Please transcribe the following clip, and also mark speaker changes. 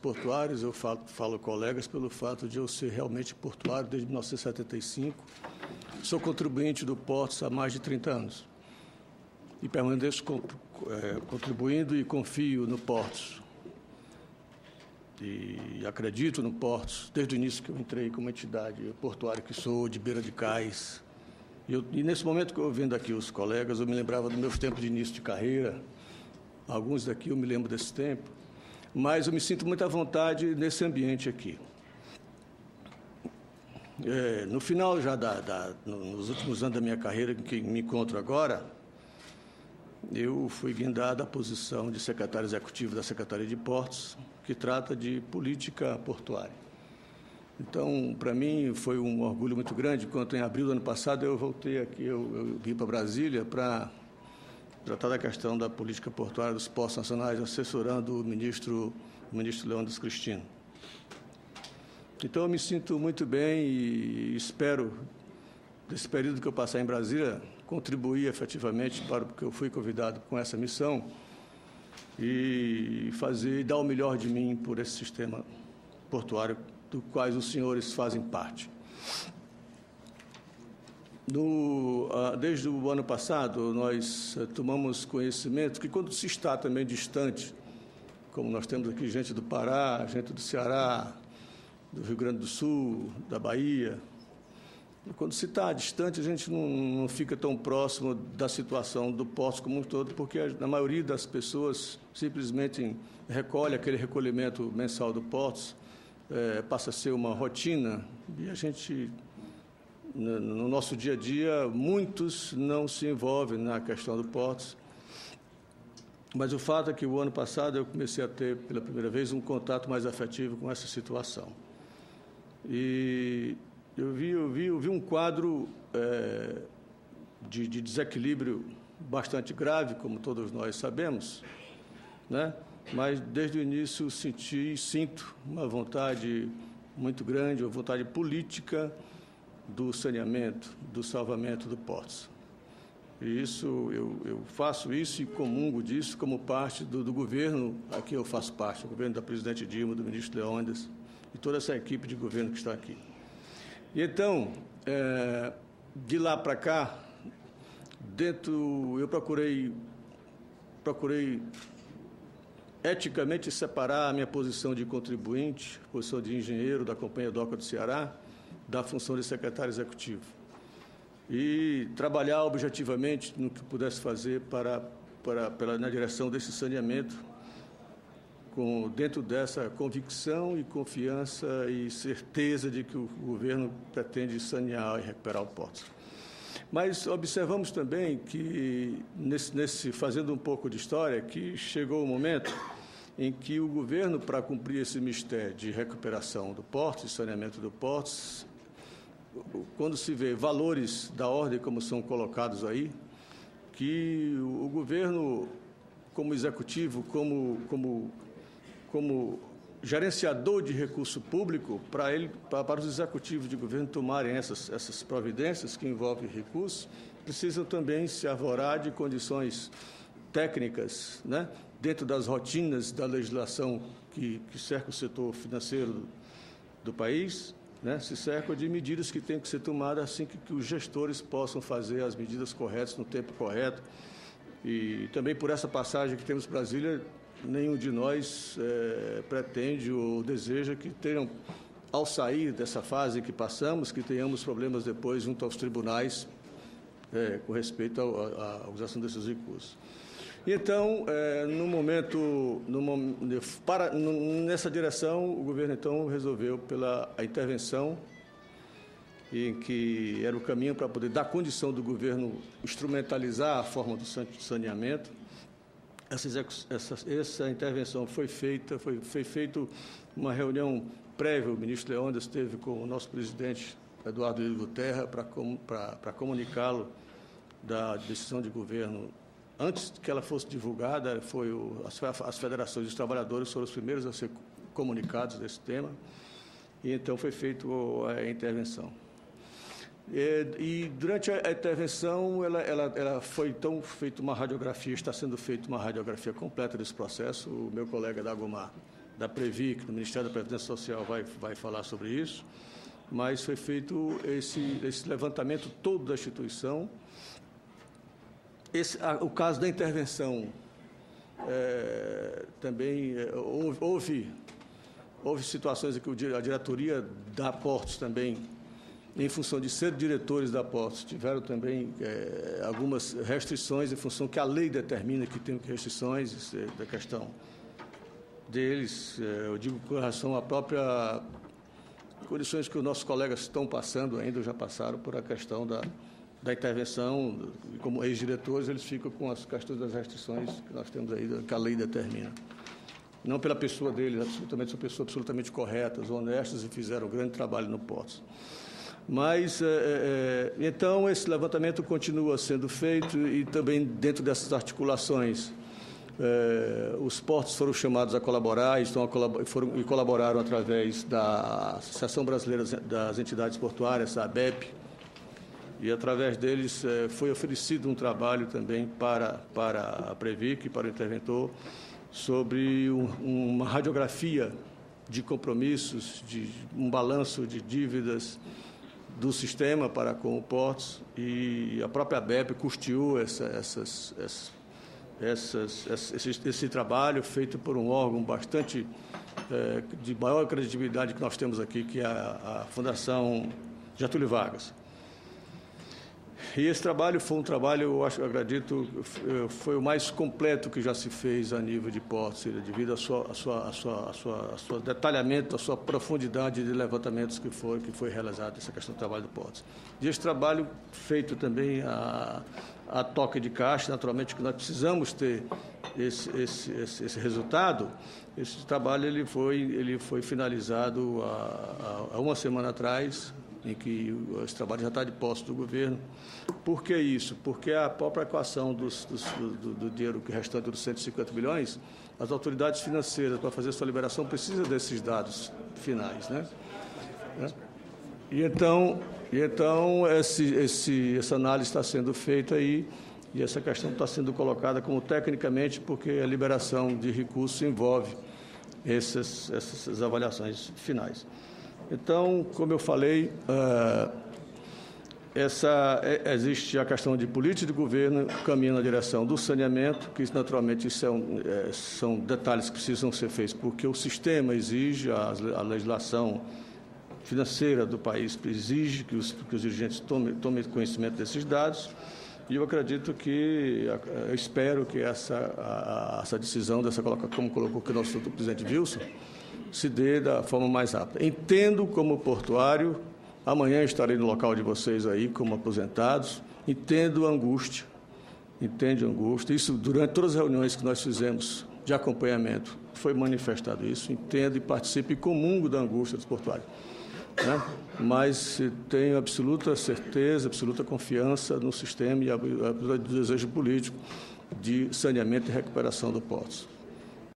Speaker 1: portuários, eu falo colegas pelo fato de eu ser realmente portuário desde 1975. Sou contribuinte do Portos há mais de 30 anos e permaneço contribuindo e confio no Portos. E acredito no Portos desde o início que eu entrei como entidade portuária que sou, de Beira de Cais. E nesse momento que eu vendo aqui os colegas, eu me lembrava dos meus tempos de início de carreira. Alguns daqui eu me lembro desse tempo. Mas eu me sinto muito à vontade nesse ambiente aqui. No final, já nos últimos anos da minha carreira, em que me encontro agora, eu fui guindado à posição de secretário executivo da Secretaria de Portos, que trata de política portuária. Então, para mim, foi um orgulho muito grande, quando em abril do ano passado eu voltei aqui, eu vim para Brasília para tratar da questão da política portuária dos portos nacionais, assessorando o ministro Leônidas Cristino. Então, eu me sinto muito bem e espero, desse período que eu passar em Brasília, contribuir efetivamente para o que eu fui convidado com essa missão e dar o melhor de mim por esse sistema portuário do quais os senhores fazem parte. Desde o ano passado, nós tomamos conhecimento que, quando se está também distante, como nós temos aqui gente do Pará, gente do Ceará, do Rio Grande do Sul, da Bahia, quando se está distante, a gente não fica tão próximo da situação do Portos como um todo, porque a maioria das pessoas simplesmente recolhe aquele recolhimento mensal do Portos, passa a ser uma rotina, e a gente... No nosso dia a dia, muitos não se envolvem na questão do Portos, mas o fato é que o ano passado eu comecei a ter, pela primeira vez, um contato mais afetivo com essa situação. E eu vi um quadro de desequilíbrio bastante grave, como todos nós sabemos, né? Mas desde o início sinto uma vontade muito grande, uma vontade política do saneamento, do salvamento do Portos. E isso, eu faço isso e comungo disso como parte do governo, aqui eu faço parte, do governo da presidente Dilma, do ministro Leônidas, e toda essa equipe de governo que está aqui. E então, de lá para cá, eu procurei eticamente separar a minha posição de contribuinte, posição de engenheiro da Companhia Doca do Ceará, da função de secretário executivo, e trabalhar objetivamente no que pudesse fazer na direção desse saneamento, dentro dessa convicção e confiança e certeza de que o governo pretende sanear e recuperar o Portos. Mas observamos também que, fazendo um pouco de história, que chegou o momento em que o governo, para cumprir esse mistério de recuperação do Portos e saneamento do Portos, quando se vê valores da ordem como são colocados aí, que o governo, como executivo, como gerenciador de recurso público, para os executivos de governo tomarem essas providências que envolvem recursos, precisam também se arvorar de condições técnicas, né, dentro das rotinas da legislação que cerca o setor financeiro do país, né, se cercam de medidas que têm que ser tomadas assim que os gestores possam fazer as medidas corretas no tempo correto. E também por essa passagem que temos em Brasília, nenhum de nós pretende ou deseja que tenham, ao sair dessa fase que passamos, que tenhamos problemas depois junto aos tribunais com respeito à usação desses recursos. Então, nessa direção, o governo, então, resolveu pela intervenção, em que era o caminho para poder dar condição do governo instrumentalizar a forma do saneamento. Essa intervenção foi feita uma reunião prévia, o ministro Leônidas esteve com o nosso presidente, Eduardo Ilho Terra, para comunicá-lo da decisão de governo. Antes que ela fosse divulgada, as federações dos trabalhadores foram os primeiros a ser comunicados desse tema, e então foi feita a intervenção. E durante a intervenção, ela foi então feita uma radiografia, está sendo feita uma radiografia completa desse processo. O meu colega Dagomar da Previc, do Ministério da Previdência Social, vai falar sobre isso, mas foi feito esse levantamento todo da instituição. O caso da intervenção, também houve situações em que a diretoria da Portos também, em função de ser diretores da Portos, tiveram também algumas restrições em função que a lei determina que tem restrições da questão deles. Eu digo com relação à própria condições que os nossos colegas estão passando ainda, já passaram por a questão da intervenção, como ex-diretores, eles ficam com as questões das restrições que nós temos aí, que a lei determina. Não pela pessoa deles, absolutamente, são pessoas absolutamente corretas, honestas e fizeram um grande trabalho no Portos. Mas, então, esse levantamento continua sendo feito e também dentro dessas articulações, os portos foram chamados a colaborar e colaboraram através da Associação Brasileira das Entidades Portuárias, a ABEP, e através deles foi oferecido um trabalho também para a Previc e para o interventor sobre uma radiografia de compromissos, de um balanço de dívidas do sistema para com o Portos, e a própria ABEP custeou esse trabalho feito por um órgão bastante de maior credibilidade que nós temos aqui, que é a Fundação Getúlio Vargas. E esse trabalho foi um trabalho, eu acredito, foi o mais completo que já se fez a nível de Portos, devido ao seu detalhamento, à sua profundidade de levantamentos que foi realizado essa questão do trabalho do Portos. E esse trabalho feito também a toque de caixa, naturalmente que nós precisamos ter esse resultado. Esse trabalho ele foi finalizado há uma semana atrás, em que esse trabalho já está de posse do governo. Por que isso? Porque a própria equação do dinheiro restante dos 150 bilhões, as autoridades financeiras, para fazer sua liberação, precisam desses dados finais, né? E então essa análise está sendo feita aí, e essa questão está sendo colocada como tecnicamente, porque a liberação de recursos envolve essas avaliações finais. Então, como eu falei, existe a questão de política de governo, caminho na direção do saneamento, que naturalmente isso são detalhes que precisam ser feitos, porque o sistema exige, a legislação financeira do país exige que os dirigentes tomem conhecimento desses dados, e eu acredito eu espero que essa decisão, como colocou aqui o nosso presidente Wilson, se dê da forma mais rápida. Entendo como portuário, amanhã estarei no local de vocês aí como aposentados, entendo a angústia, isso durante todas as reuniões que nós fizemos de acompanhamento, foi manifestado isso, entendo e participo e comungo da angústia dos portuários, né? Mas tenho absoluta certeza, absoluta confiança no sistema e do desejo político de saneamento e recuperação do Portos.